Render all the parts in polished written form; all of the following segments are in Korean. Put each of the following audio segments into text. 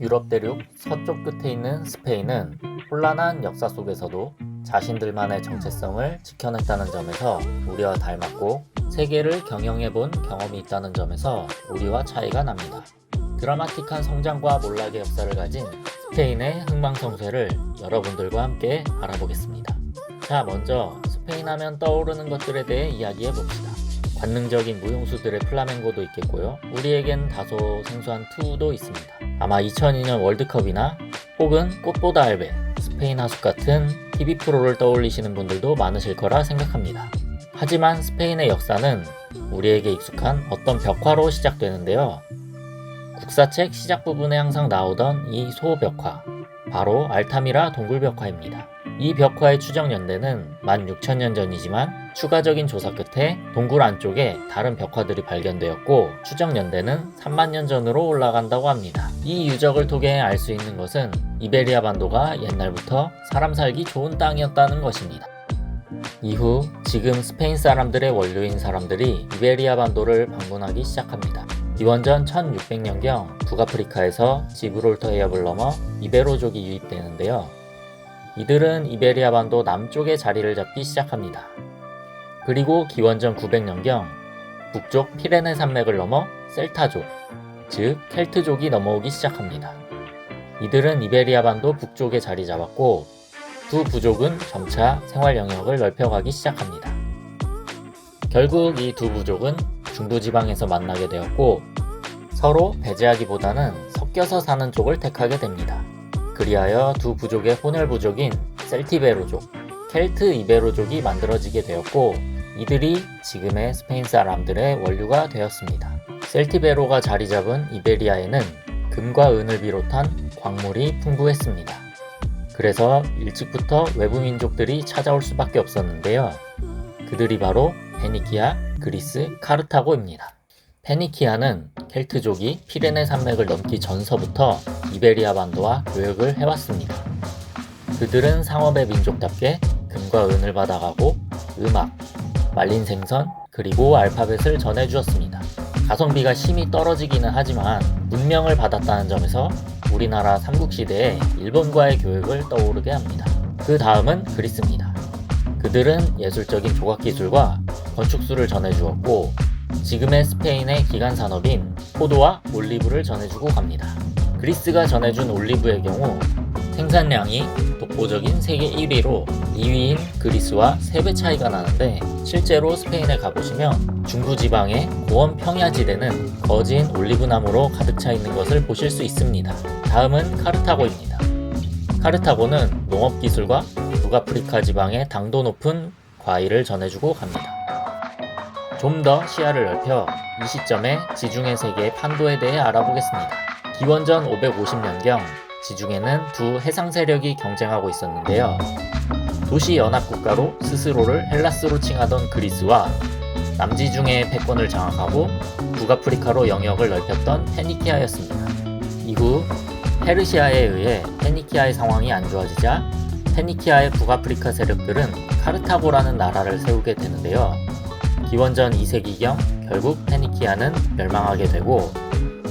유럽 대륙 서쪽 끝에 있는 스페인은 혼란한 역사 속에서도 자신들만의 정체성을 지켜냈다는 점에서 우리와 닮았고 세계를 경영해본 경험이 있다는 점에서 우리와 차이가 납니다. 드라마틱한 성장과 몰락의 역사를 가진 스페인의 흥망성쇠를 여러분들과 함께 알아보겠습니다. 자, 먼저 스페인 하면 떠오르는 것들에 대해 이야기해봅시다. 관능적인 무용수들의 플라멩고도 있겠고요. 우리에겐 다소 생소한 투도 있습니다. 아마 2002년 월드컵이나 혹은 꽃보다 알베, 스페인 하숙 같은 TV 프로를 떠올리시는 분들도 많으실 거라 생각합니다. 하지만 스페인의 역사는 우리에게 익숙한 어떤 벽화로 시작되는데요. 국사책 시작 부분에 항상 나오던 이 소벽화, 바로 알타미라 동굴벽화입니다. 이 벽화의 추정 연대는 16,000년 전이지만 추가적인 조사 끝에 동굴 안쪽에 다른 벽화들이 발견되었고 추정 연대는 30,000년 전으로 올라간다고 합니다. 이 유적을 통해 알 수 있는 것은 이베리아 반도가 옛날부터 사람 살기 좋은 땅이었다는 것입니다. 이후 지금 스페인 사람들의 원료인 사람들이 이베리아 반도를 방문하기 시작합니다. 기원전 1600년경 북아프리카에서 지브롤터 해협을 넘어 이베로족이 유입되는데요. 이들은 이베리아 반도 남쪽에 자리를 잡기 시작합니다. 그리고 기원전 900년경 북쪽 피레네 산맥을 넘어 셀타족, 즉 켈트족이 넘어오기 시작합니다. 이들은 이베리아 반도 북쪽에 자리 잡았고 두 부족은 점차 생활 영역을 넓혀가기 시작합니다. 결국 이 두 부족은 중부지방에서 만나게 되었고 서로 배제하기보다는 섞여서 사는 쪽을 택하게 됩니다. 그리하여 두 부족의 혼혈부족인 셀티베로족, 켈트 이베로족이 만들어지게 되었고 이들이 지금의 스페인 사람들의 원류가 되었습니다. 셀티베로가 자리 잡은 이베리아에는 금과 은을 비롯한 광물이 풍부했습니다. 그래서 일찍부터 외부 민족들이 찾아올 수밖에 없었는데요. 그들이 바로 페니키아, 그리스, 카르타고입니다. 페니키아는 켈트족이 피레네 산맥을 넘기 전서부터 이베리아 반도와 교역을 해왔습니다. 그들은 상업의 민족답게 금과 은을 받아가고 음악, 말린 생선, 그리고 알파벳을 전해주었습니다. 가성비가 심히 떨어지기는 하지만 문명을 받았다는 점에서 우리나라 삼국시대에 일본과의 교역을 떠오르게 합니다. 그 다음은 그리스입니다. 그들은 예술적인 조각기술과 건축술을 전해주었고 지금의 스페인의 기간 산업인 포도와 올리브를 전해주고 갑니다. 그리스가 전해준 올리브의 경우 생산량이 독보적인 세계 1위로 2위인 그리스와 3배 차이가 나는데 실제로 스페인에 가보시면 중부지방의 고원 평야지대는 거진 올리브나무로 가득 차 있는 것을 보실 수 있습니다. 다음은 카르타고입니다. 카르타고는 농업기술과 북아프리카 지방의 당도 높은 과일을 전해주고 갑니다. 좀 더 시야를 넓혀 이 시점에 지중해 세계의 판도에 대해 알아보겠습니다. 기원전 550년경 지중해는 두 해상 세력이 경쟁하고 있었는데요. 도시 연합국가로 스스로를 헬라스로 칭하던 그리스와 남지중해의 패권을 장악하고 북아프리카로 영역을 넓혔던 페니키아였습니다. 이후 페르시아에 의해 페니키아의 상황이 안 좋아지자 페니키아의 북아프리카 세력들은 카르타고라는 나라를 세우게 되는데요. 기원전 2세기경 결국 페니키아는 멸망하게 되고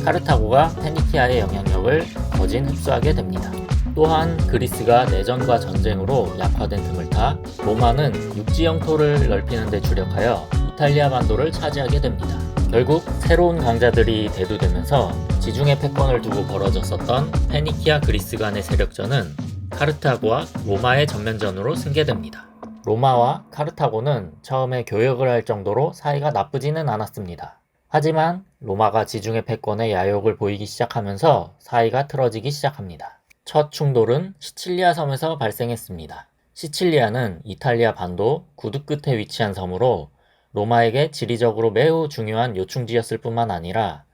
카르타고가 페니키아의 영향력을 거진 흡수하게 됩니다. 또한 그리스가 내전과 전쟁으로 약화된 틈을 타 로마는 육지 영토를 넓히는 데 주력하여 이탈리아 반도를 차지하게 됩니다. 결국 새로운 강자들이 대두되면서 지중해 패권을 두고 벌어졌었던 페니키아 그리스 간의 세력전은 카르타고와 로마의 전면전으로 승계됩니다. 로마와 카르타고는 처음에 교역을 할 정도로 사이가 나쁘지는 않았습니다. 하지만 로마가 지중해 패권에 야욕을 보이기 시작하면서 사이가 틀어지기 시작합니다. 첫 충돌은 시칠리아 섬에서 발생했습니다. 시칠리아는 이탈리아 반도 구두 끝에 위치한 섬으로 로마에게 지리적으로 매우 중요한 요충지였을 뿐만 아니라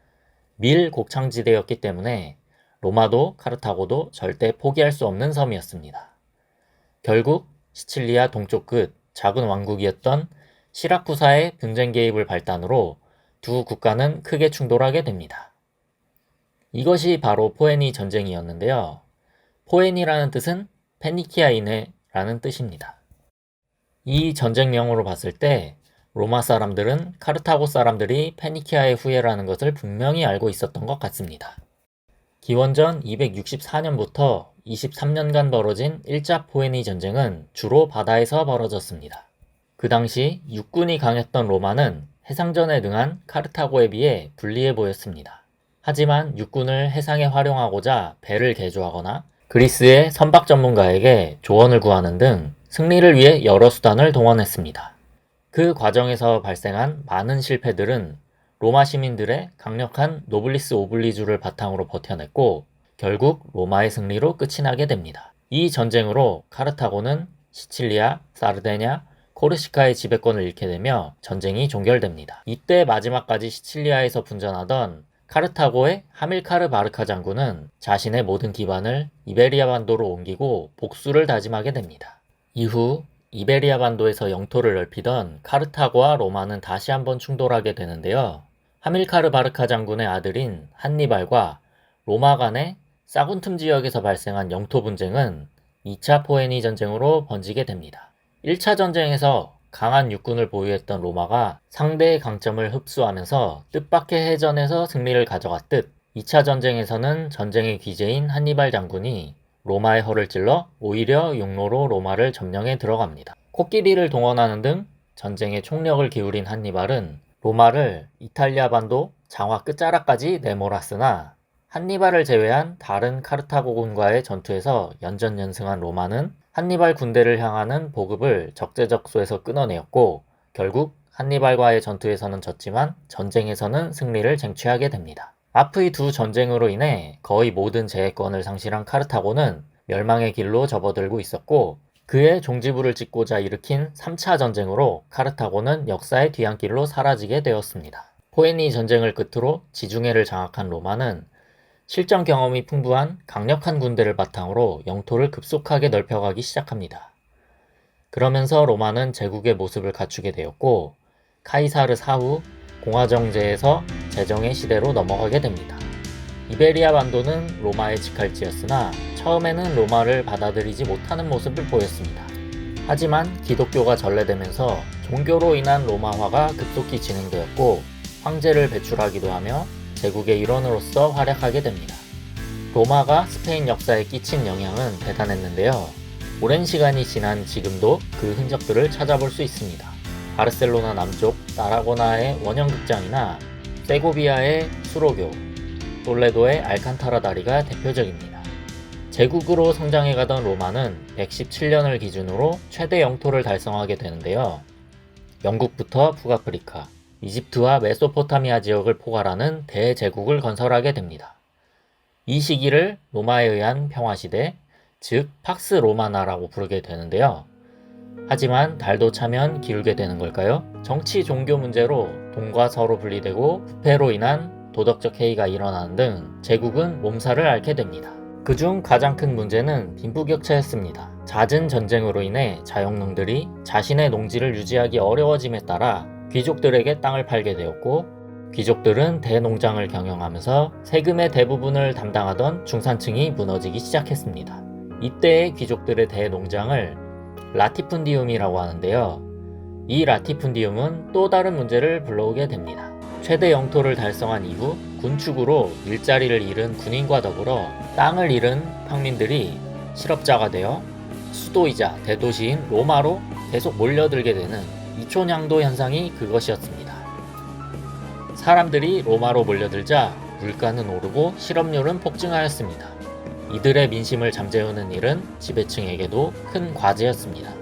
밀 곡창지대였기 때문에 로마도 카르타고도 절대 포기할 수 없는 섬이었습니다. 결국 시칠리아 동쪽 끝 작은 왕국이었던 시라쿠사의 분쟁 개입을 발단으로 두 국가는 크게 충돌하게 됩니다. 이것이 바로 포에니 전쟁이었는데요. 포에니라는 뜻은 페니키아인이라는 뜻입니다. 이 전쟁명으로 봤을 때 로마 사람들은 카르타고 사람들이 페니키아의 후예라는 것을 분명히 알고 있었던 것 같습니다. 기원전 264년부터 23년간 벌어진 1차 포에니 전쟁은 주로 바다에서 벌어졌습니다. 그 당시 육군이 강했던 로마는 해상전에 능한 카르타고에 비해 불리해 보였습니다. 하지만 육군을 해상에 활용하고자 배를 개조하거나 그리스의 선박 전문가에게 조언을 구하는 등 승리를 위해 여러 수단을 동원했습니다. 그 과정에서 발생한 많은 실패들은 로마 시민들의 강력한 노블리스 오블리주를 바탕으로 버텨냈고 결국 로마의 승리로 끝이 나게 됩니다. 이 전쟁으로 카르타고는 시칠리아, 사르데냐, 코르시카의 지배권을 잃게 되며 전쟁이 종결됩니다. 이때 마지막까지 시칠리아에서 분전하던 카르타고의 하밀카르 바르카 장군은 자신의 모든 기반을 이베리아 반도로 옮기고 복수를 다짐하게 됩니다. 이후 이베리아 반도에서 영토를 넓히던 카르타고와 로마는 다시 한번 충돌하게 되는데요. 하밀카르 바르카 장군의 아들인 한니발과 로마 간의 사군툼 지역에서 발생한 영토 분쟁은 2차 포에니 전쟁으로 번지게 됩니다. 1차 전쟁에서 강한 육군을 보유했던 로마가 상대의 강점을 흡수하면서 뜻밖의 해전에서 승리를 가져갔듯 2차 전쟁에서는 전쟁의 귀재인 한니발 장군이 로마의 허를 찔러 오히려 육로로 로마를 점령해 들어갑니다. 코끼리를 동원하는 등 전쟁에 총력을 기울인 한니발은 로마를 이탈리아 반도 장화 끝자락까지 내몰았으나 한니발을 제외한 다른 카르타고군과의 전투에서 연전연승한 로마는 한니발 군대를 향하는 보급을 적재적소에서 끊어내었고 결국 한니발과의 전투에서는 졌지만 전쟁에서는 승리를 쟁취하게 됩니다. 앞의 두 전쟁으로 인해 거의 모든 제해권을 상실한 카르타고는 멸망의 길로 접어들고 있었고 그의 종지부를 찍고자 일으킨 3차 전쟁으로 카르타고는 역사의 뒤안길로 사라지게 되었습니다. 포에니 전쟁을 끝으로 지중해를 장악한 로마는 실전 경험이 풍부한 강력한 군대를 바탕으로 영토를 급속하게 넓혀가기 시작합니다. 그러면서 로마는 제국의 모습을 갖추게 되었고 카이사르 사후 공화정제에서 제정의 시대로 넘어가게 됩니다. 이베리아 반도는 로마의 직할지였으나 처음에는 로마를 받아들이지 못하는 모습을 보였습니다. 하지만 기독교가 전래되면서 종교로 인한 로마화가 급속히 진행되었고 황제를 배출하기도 하며 제국의 일원으로서 활약하게 됩니다. 로마가 스페인 역사에 끼친 영향은 대단했는데요. 오랜 시간이 지난 지금도 그 흔적들을 찾아볼 수 있습니다. 바르셀로나 남쪽 나라고나의 원형극장이나 세고비아의 수로교, 톨레도의 알칸타라 다리가 대표적입니다. 제국으로 성장해가던 로마는 117년을 기준으로 최대 영토를 달성하게 되는데요. 영국부터 북아프리카, 이집트와 메소포타미아 지역을 포괄하는 대제국을 건설하게 됩니다. 이 시기를 로마에 의한 평화시대, 즉 팍스 로마나라고 부르게 되는데요. 하지만 달도 차면 기울게 되는 걸까요? 정치 종교 문제로 동과 서로 분리되고 부패로 인한 도덕적 해이가 일어나는 등 제국은 몸살을 앓게 됩니다. 그중 가장 큰 문제는 빈부격차였습니다. 잦은 전쟁으로 인해 자영농들이 자신의 농지를 유지하기 어려워짐에 따라 귀족들에게 땅을 팔게 되었고 귀족들은 대농장을 경영하면서 세금의 대부분을 담당하던 중산층이 무너지기 시작했습니다. 이때의 귀족들의 대농장을 라티푼디움이라고 하는데요. 이 라티푼디움은 또 다른 문제를 불러오게 됩니다. 최대 영토를 달성한 이후 군축으로 일자리를 잃은 군인과 더불어 땅을 잃은 평민들이 실업자가 되어 수도이자 대도시인 로마로 계속 몰려들게 되는 이촌양도 현상이 그것이었습니다. 사람들이 로마로 몰려들자 물가는 오르고 실업률은 폭증하였습니다. 이들의 민심을 잠재우는 일은 지배층에게도 큰 과제였습니다.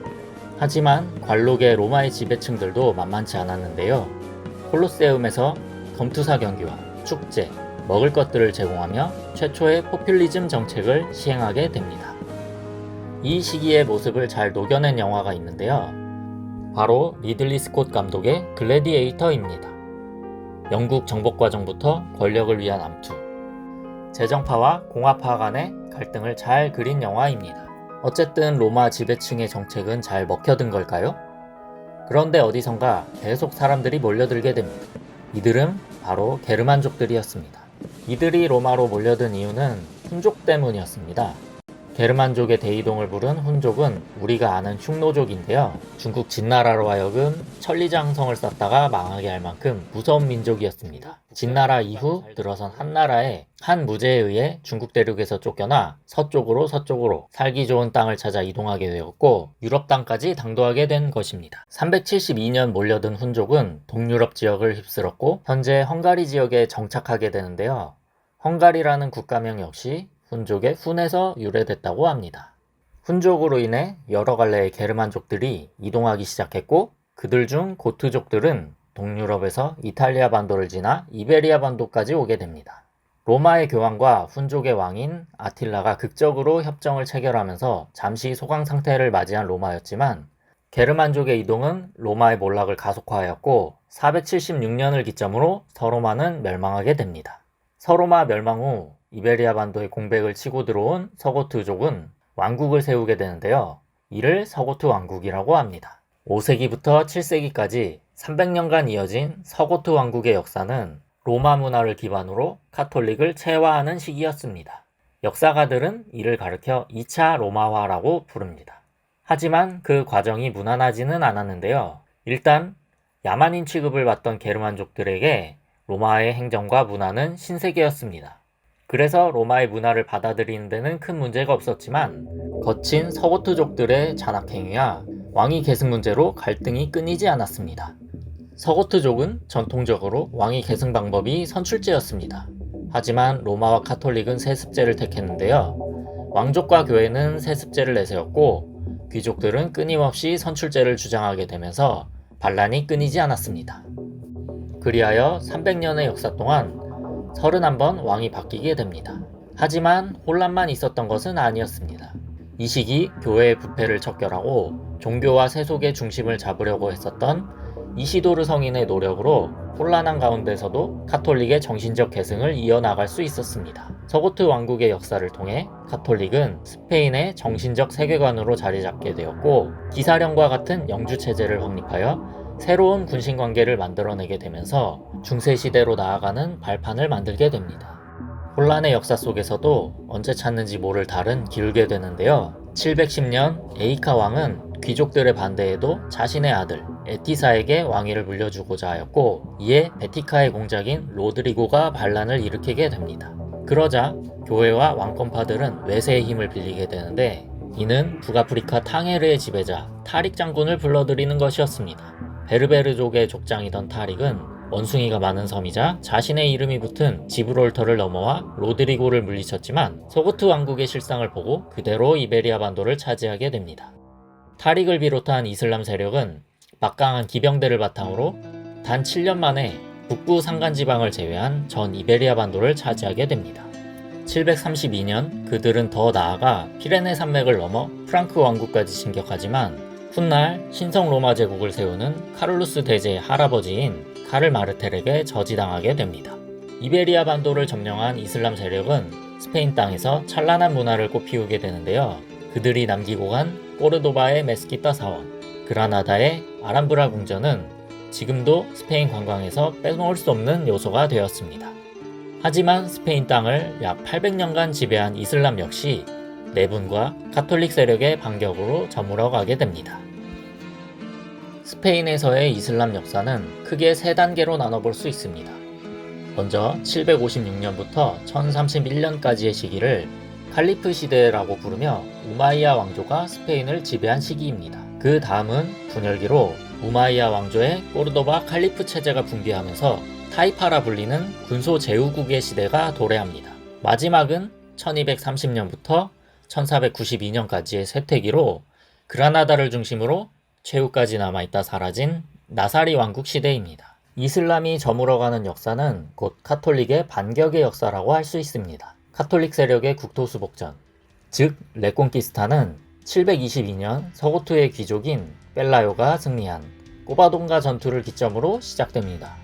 하지만 관록의 로마의 지배층들도 만만치 않았는데요. 콜로세움에서 검투사 경기와 축제, 먹을 것들을 제공하며 최초의 포퓰리즘 정책을 시행하게 됩니다. 이 시기의 모습을 잘 녹여낸 영화가 있는데요. 바로 리들리 스콧 감독의 글래디에이터입니다. 영국 정복과정부터 권력을 위한 암투, 재정파와 공화파 간의 갈등을 잘 그린 영화입니다. 어쨌든 로마 지배층의 정책은 잘 먹혀든 걸까요? 그런데 어디선가 계속 사람들이 몰려들게 됩니다. 이들은 바로 게르만족들이었습니다. 이들이 로마로 몰려든 이유는 훈족 때문이었습니다. 게르만족의 대이동을 부른 훈족은 우리가 아는 흉노족인데요. 중국 진나라로 하여금 천리장성을 쌓다가 망하게 할 만큼 무서운 민족이었습니다. 진나라 이후 들어선 한나라의 한 무제에 의해 중국 대륙에서 쫓겨나 서쪽으로 살기 좋은 땅을 찾아 이동하게 되었고 유럽 땅까지 당도하게 된 것입니다. 372년 몰려든 훈족은 동유럽 지역을 휩쓸었고 현재 헝가리 지역에 정착하게 되는데요. 헝가리라는 국가명 역시 훈족의 훈에서 유래됐다고 합니다. 훈족으로 인해 여러 갈래의 게르만족들이 이동하기 시작했고 그들 중 고트족들은 동유럽에서 이탈리아 반도를 지나 이베리아 반도까지 오게 됩니다. 로마의 교황과 훈족의 왕인 아틸라가 극적으로 협정을 체결하면서 잠시 소강 상태를 맞이한 로마였지만 게르만족의 이동은 로마의 몰락을 가속화하였고 476년을 기점으로 서로마는 멸망하게 됩니다. 서로마 멸망 후 이베리아 반도의 공백을 치고 들어온 서고트족은 왕국을 세우게 되는데요. 이를 서고트 왕국이라고 합니다. 5세기부터 7세기까지 300년간 이어진 서고트 왕국의 역사는 로마 문화를 기반으로 카톨릭을 체화하는 시기였습니다. 역사가들은 이를 가리켜 2차 로마화라고 부릅니다. 하지만 그 과정이 무난하지는 않았는데요. 일단 야만인 취급을 받던 게르만족들에게 로마의 행정과 문화는 신세계였습니다. 그래서 로마의 문화를 받아들이는 데는 큰 문제가 없었지만 거친 서고트족들의 잔악행위와 왕위 계승 문제로 갈등이 끊이지 않았습니다. 서고트족은 전통적으로 왕위 계승 방법이 선출제였습니다. 하지만 로마와 카톨릭은 세습제를 택했는데요. 왕족과 교회는 세습제를 내세웠고 귀족들은 끊임없이 선출제를 주장하게 되면서 반란이 끊이지 않았습니다. 그리하여 300년의 역사 동안 31번 왕이 바뀌게 됩니다. 하지만 혼란만 있었던 것은 아니었습니다. 이 시기 교회의 부패를 척결하고 종교와 세속의 중심을 잡으려고 했었던 이시도르 성인의 노력으로 혼란한 가운데서도 카톨릭의 정신적 계승을 이어나갈 수 있었습니다. 서고트 왕국의 역사를 통해 카톨릭은 스페인의 정신적 세계관으로 자리 잡게 되었고 기사령과 같은 영주체제를 확립하여 새로운 군신관계를 만들어내게 되면서 중세시대로 나아가는 발판을 만들게 됩니다. 혼란의 역사 속에서도 언제 찾는지 모를 달은 기울게 되는데요. 710년 에이카 왕은 귀족들의 반대에도 자신의 아들 에티사에게 왕위를 물려주고자 하였고 이에 베티카의 공작인 로드리고가 반란을 일으키게 됩니다. 그러자 교회와 왕권파들은 외세의 힘을 빌리게 되는데 이는 북아프리카 탕헤르의 지배자 타릭 장군을 불러들이는 것이었습니다. 베르베르족의 족장이던 타릭은 원숭이가 많은 섬이자 자신의 이름이 붙은 지브롤터를 넘어와 로드리고를 물리쳤지만 서고트 왕국의 실상을 보고 그대로 이베리아 반도를 차지하게 됩니다. 타릭을 비롯한 이슬람 세력은 막강한 기병대를 바탕으로 단 7년 만에 북부 산간지방을 제외한 전 이베리아 반도를 차지하게 됩니다. 732년 그들은 더 나아가 피레네 산맥을 넘어 프랑크 왕국까지 진격하지만 훗날 신성 로마 제국을 세우는 카를루스 대제의 할아버지인 카를 마르텔에게 저지당하게 됩니다. 이베리아 반도를 점령한 이슬람 세력은 스페인 땅에서 찬란한 문화를 꽃피우게 되는데요. 그들이 남기고 간 꼬르도바의 메스키타 사원, 그라나다의 아람브라 궁전은 지금도 스페인 관광에서 빼놓을 수 없는 요소가 되었습니다. 하지만 스페인 땅을 약 800년간 지배한 이슬람 역시 내분과 카톨릭 세력의 반격으로 저물어 가게 됩니다. 스페인에서의 이슬람 역사는 크게 세 단계로 나눠볼 수 있습니다. 먼저 756년부터 1031년까지의 시기를 칼리프 시대라고 부르며 우마이야 왕조가 스페인을 지배한 시기입니다. 그 다음은 분열기로 우마이야 왕조의 꼬르도바 칼리프 체제가 붕괴하면서 타이파라 불리는 군소 제후국의 시대가 도래합니다. 마지막은 1230년부터 1492년까지의 쇠퇴기로 그라나다를 중심으로 최후까지 남아있다 사라진 나사리 왕국 시대입니다. 이슬람이 저물어가는 역사는 곧 카톨릭의 반격의 역사라고 할 수 있습니다. 카톨릭 세력의 국토 수복전, 즉 레콘키스타는 722년 서고트의 귀족인 펠라요가 승리한 꼬바동가 전투를 기점으로 시작됩니다.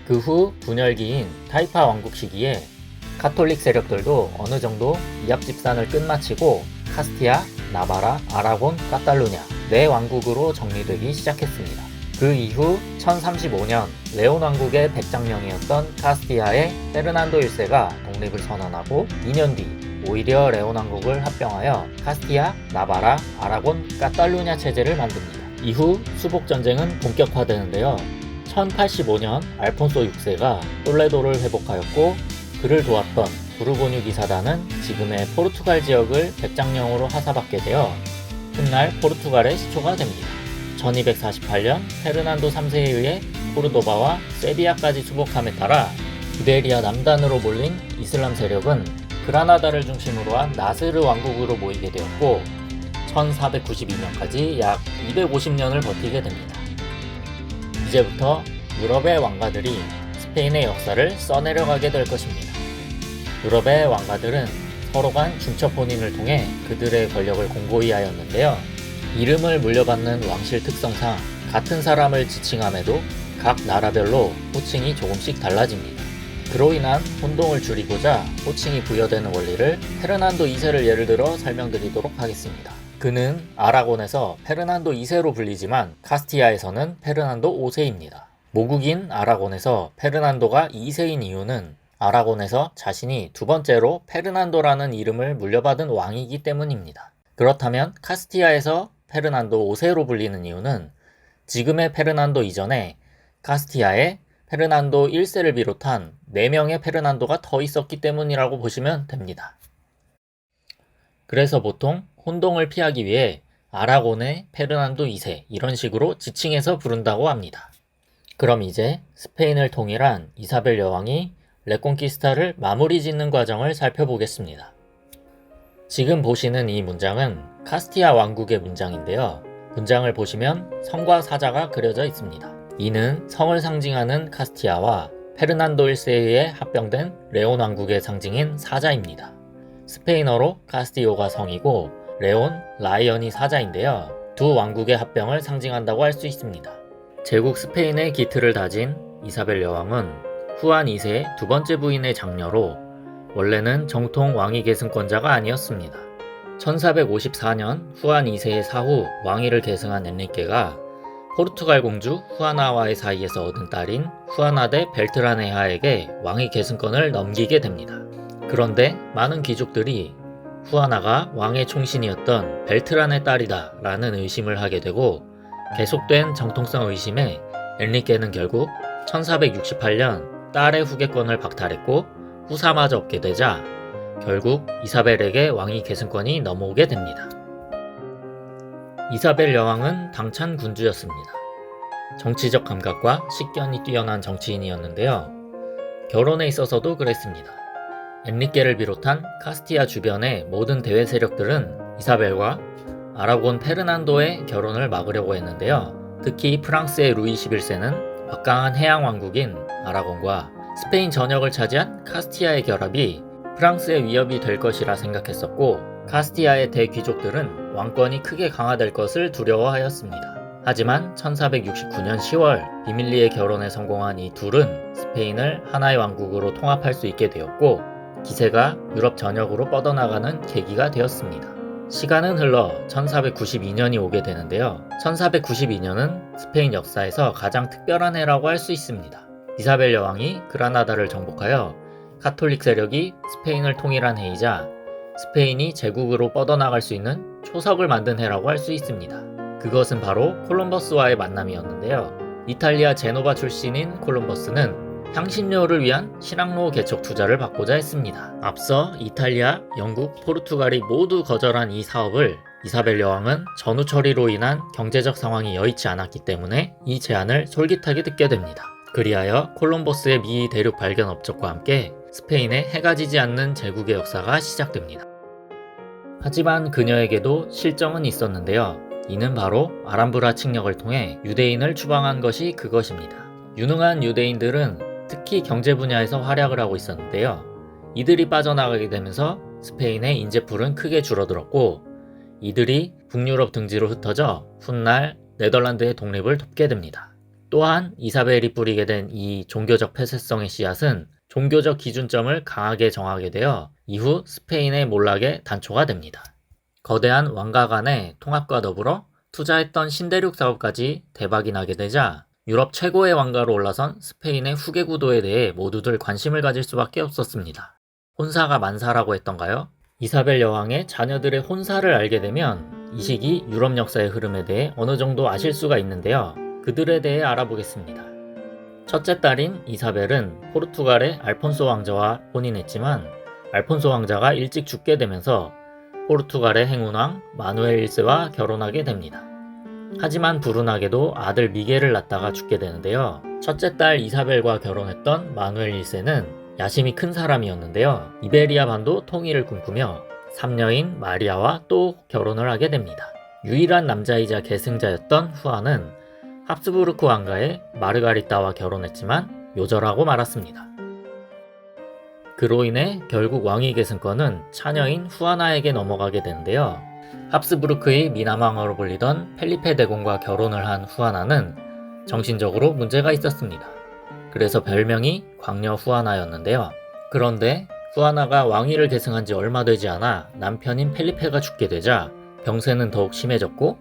그 후 분열기인 타이파 왕국 시기에 카톨릭 세력들도 어느 정도 이합 집산을 끝마치고 카스티아, 나바라, 아라곤, 카탈루냐 네 왕국으로 정리되기 시작했습니다. 그 이후 1035년 레온 왕국의 백장령이었던 카스티아의 페르난도 1세가 독립을 선언하고 2년 뒤 오히려 레온 왕국을 합병하여 카스티아, 나바라, 아라곤, 까탈루냐 체제를 만듭니다. 이후 수복전쟁은 본격화되는데요. 1085년 알폰소 6세가 톨레도를 회복하였고 그를 도왔던 부르고뉴 기사단은 지금의 포르투갈 지역을 백장령으로 하사받게 되어 훗날 포르투갈의 시초가 됩니다. 1248년 페르난도 3세에 의해 코르도바와 세비야까지 수복함에 따라 이베리아 남단으로 몰린 이슬람 세력은 그라나다를 중심으로 한 나스르 왕국으로 모이게 되었고 1492년까지 약 250년을 버티게 됩니다. 이제부터 유럽의 왕가들이 스페인의 역사를 써내려가게 될 것입니다. 유럽의 왕가들은 서로 간 중첩 혼인을 통해 그들의 권력을 공고히 하였는데요. 이름을 물려받는 왕실 특성상 같은 사람을 지칭함에도 각 나라별로 호칭이 조금씩 달라집니다. 그로 인한 혼동을 줄이고자 호칭이 부여되는 원리를 페르난도 2세를 예를 들어 설명드리도록 하겠습니다. 그는 아라곤에서 페르난도 2세로 불리지만 카스티아에서는 페르난도 5세입니다. 모국인 아라곤에서 페르난도가 2세인 이유는 아라곤에서 자신이 두 번째로 페르난도라는 이름을 물려받은 왕이기 때문입니다. 그렇다면 카스티아에서 페르난도 5세로 불리는 이유는 지금의 페르난도 이전에 카스티아에 페르난도 1세를 비롯한 4명의 페르난도가 더 있었기 때문이라고 보시면 됩니다. 그래서 보통 혼동을 피하기 위해 아라곤의 페르난도 2세 이런 식으로 지칭해서 부른다고 합니다. 그럼 이제 스페인을 통일한 이사벨 여왕이 레콘키스타를 마무리 짓는 과정을 살펴보겠습니다. 지금 보시는 이 문장은 카스티아 왕국의 문장인데요. 문장을 보시면 성과 사자가 그려져 있습니다. 이는 성을 상징하는 카스티아와 페르난도 1세에 의해 합병된 레온 왕국의 상징인 사자입니다. 스페인어로 카스티오가 성이고 레온, 라이언이 사자인데요. 두 왕국의 합병을 상징한다고 할 수 있습니다. 제국 스페인의 기틀을 다진 이사벨 여왕은 후안 2세의 두 번째 부인의 장녀로 원래는 정통 왕위 계승권자가 아니었습니다. 1454년 후안 2세의 사후 왕위를 계승한 엔리케가 포르투갈 공주 후아나와의 사이에서 얻은 딸인 후아나 데 벨트라네하에게 왕위 계승권을 넘기게 됩니다. 그런데 많은 귀족들이 후아나가 왕의 총신이었던 벨트란의 딸이다 라는 의심을 하게 되고 계속된 정통성 의심에 엔리케는 결국 1468년 딸의 후계권을 박탈했고 후사마저 없게 되자 결국 이사벨에게 왕위 계승권이 넘어오게 됩니다. 이사벨 여왕은 당찬 군주였습니다. 정치적 감각과 식견이 뛰어난 정치인이었는데요. 결혼에 있어서도 그랬습니다. 엔리케를 비롯한 카스티아 주변의 모든 대외 세력들은 이사벨과 아라곤 페르난도의 결혼을 막으려고 했는데요. 특히 프랑스의 루이 11세는 막강한 해양 왕국인 아라곤과 스페인 전역을 차지한 카스티아의 결합이 프랑스의 위협이 될 것이라 생각했었고 카스티아의 대귀족들은 왕권이 크게 강화될 것을 두려워하였습니다. 하지만 1469년 10월 비밀리에 결혼에 성공한 이 둘은 스페인을 하나의 왕국으로 통합할 수 있게 되었고 기세가 유럽 전역으로 뻗어나가는 계기가 되었습니다. 시간은 흘러 1492년이 오게 되는데요. 1492년은 스페인 역사에서 가장 특별한 해라고 할 수 있습니다. 이사벨 여왕이 그라나다를 정복하여 카톨릭 세력이 스페인을 통일한 해이자 스페인이 제국으로 뻗어나갈 수 있는 초석을 만든 해라고 할 수 있습니다. 그것은 바로 콜럼버스와의 만남이었는데요. 이탈리아 제노바 출신인 콜럼버스는 향신료를 위한 신항로 개척 투자를 받고자 했습니다. 앞서 이탈리아, 영국, 포르투갈이 모두 거절한 이 사업을 이사벨 여왕은 전후 처리로 인한 경제적 상황이 여의치 않았기 때문에 이 제안을 솔깃하게 듣게 됩니다. 그리하여 콜럼버스의 미 대륙 발견 업적과 함께 스페인에 해가 지지 않는 제국의 역사가 시작됩니다. 하지만 그녀에게도 실정은 있었는데요. 이는 바로 아람브라 칙령을 통해 유대인을 추방한 것이 그것입니다. 유능한 유대인들은 특히 경제 분야에서 활약을 하고 있었는데요. 이들이 빠져나가게 되면서 스페인의 인재풀은 크게 줄어들었고 이들이 북유럽 등지로 흩어져 훗날 네덜란드의 독립을 돕게 됩니다. 또한 이사벨이 뿌리게 된 이 종교적 폐쇄성의 씨앗은 종교적 기준점을 강하게 정하게 되어 이후 스페인의 몰락의 단초가 됩니다. 거대한 왕가 간의 통합과 더불어 투자했던 신대륙 사업까지 대박이 나게 되자 유럽 최고의 왕가로 올라선 스페인의 후계 구도에 대해 모두들 관심을 가질 수밖에 없었습니다. 혼사가 만사라고 했던가요? 이사벨 여왕의 자녀들의 혼사를 알게 되면 이 시기 유럽 역사의 흐름에 대해 어느 정도 아실 수가 있는데요. 그들에 대해 알아보겠습니다. 첫째 딸인 이사벨은 포르투갈의 알폰소 왕자와 혼인했지만 알폰소 왕자가 일찍 죽게 되면서 포르투갈의 행운왕 마누엘 1세와 결혼하게 됩니다. 하지만 불운하게도 아들 미겔을 낳다가 죽게 되는데요. 첫째 딸 이사벨과 결혼했던 마누엘 1세는 야심이 큰 사람이었는데요. 이베리아 반도 통일을 꿈꾸며 삼녀인 마리아와 또 결혼을 하게 됩니다. 유일한 남자이자 계승자였던 후아는 합스부르크 왕가의 마르가리따와 결혼했지만 요절하고 말았습니다. 그로 인해 결국 왕위 계승권은 차녀인 후아나에게 넘어가게 되는데요. 합스부르크의 미남왕으로 불리던 펠리페 대공과 결혼을 한 후아나는 정신적으로 문제가 있었습니다. 그래서 별명이 광녀 후아나였는데요. 그런데 후아나가 왕위를 계승한 지 얼마 되지 않아 남편인 펠리페가 죽게 되자 병세는 더욱 심해졌고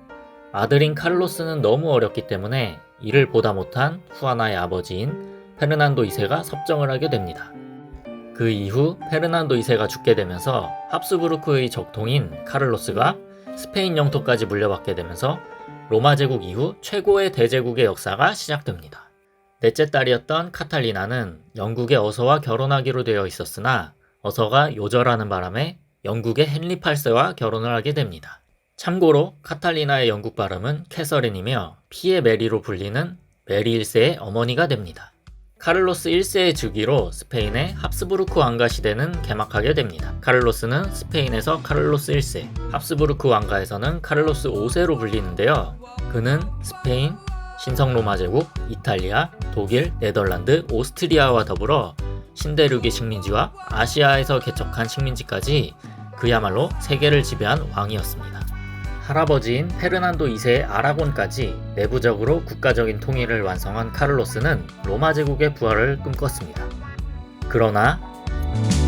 아들인 카를로스는 너무 어렸기 때문에 이를 보다 못한 후아나의 아버지인 페르난도 2세가 섭정을 하게 됩니다. 그 이후 페르난도 2세가 죽게 되면서 합스부르크의 적통인 카를로스가 스페인 영토까지 물려받게 되면서 로마 제국 이후 최고의 대제국의 역사가 시작됩니다. 넷째 딸이었던 카탈리나는 영국의 어서와 결혼하기로 되어 있었으나 어서가 요절하는 바람에 영국의 헨리 8세와 결혼을 하게 됩니다. 참고로 카탈리나의 영국 발음은 캐서린이며 피의 메리로 불리는 메리 1세의 어머니가 됩니다. 카를로스 1세의 즉위로 스페인의 합스부르크 왕가 시대는 개막하게 됩니다. 카를로스는 스페인에서 카를로스 1세, 합스부르크 왕가에서는 카를로스 5세로 불리는데요. 그는 스페인, 신성로마 제국, 이탈리아, 독일, 네덜란드, 오스트리아와 더불어 신대륙의 식민지와 아시아에서 개척한 식민지까지 그야말로 세계를 지배한 왕이었습니다. 할아버지인 페르난도 2세의 아라곤까지 내부적으로 국가적인 통일을 완성한 카를로스는 로마 제국의 부활을 꿈꿨습니다. 그러나